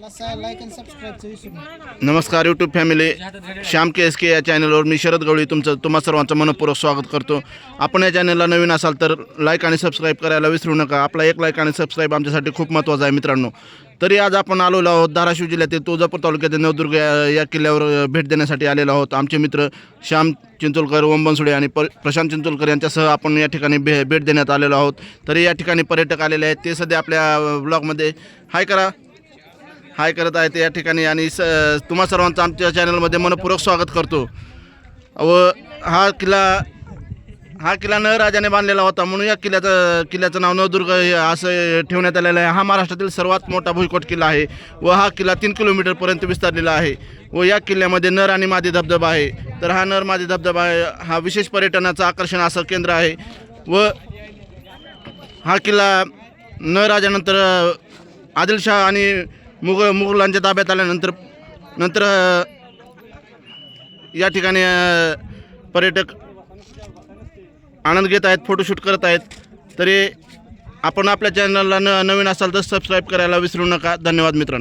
Like आणि सबस्क्राईबचं विसरू नका. नमस्कार यूट्यूब फॅमिली, श्याम KSK या चॅनलवर मी शरद गवळी तुम्हा सर्वांचं मनपूर्वक स्वागत करतो. आपण या चॅनलला नवीन असाल तर लाईक आणि सबस्क्राईब करायला विसरू नका. आपला एक लाईक आणि सबस्क्राईब आमच्यासाठी खूप महत्त्वाचा आहे मित्रांनो. तरी आज आपण आलेलो आहोत धाराशिव जिल्ह्यातील तुळजापूर तालुक्यातील नवदुर्ग या किल्ल्यावर भेट देण्यासाठी आलेलो आहोत. आमचे मित्र श्याम चिंचोलकर, ओम बनसोडे आणि प्रशांत चिंचोलकर यांच्यासह आपण या ठिकाणी भेट देण्यात आलेलो आहोत. तरी या ठिकाणी पर्यटक आलेले आहेत, ते सध्या आपल्या ब्लॉगमध्ये हाय करत आहेत या ठिकाणी. आणि तुम्हा सर्वांचं आमच्या चॅनलमध्ये मनपूर्वक स्वागत करतो. व हा किल्ला नळराजाने बांधलेला होता, म्हणून या किल्ल्याचं नाव नवदुर्ग असं ठेवण्यात आलेलं आहे. हा महाराष्ट्रातील सर्वात मोठा भुईकोट किल्ला आहे व हा किल्ला 3 किलोमीटरपर्यंत विस्तारलेला आहे. व या किल्ल्यामध्ये नर आणि मादी धबधबा आहे. तर हा नर मादी धबधबा हा विशेष पर्यटनाचं आकर्षण असं केंद्र आहे. व हा किल्ला नळराजानंतर आदिलशाह आणि मुघलांच्या ताब्यात आल्यानंतर या ठिकाणी पर्यटक आनंद घेत आहेत, फोटोशूट करत आहेत. तरी आपण आपल्या चॅनलला नवीन असाल तर सबस्क्राईब करायला विसरू नका. धन्यवाद मित्रांनो.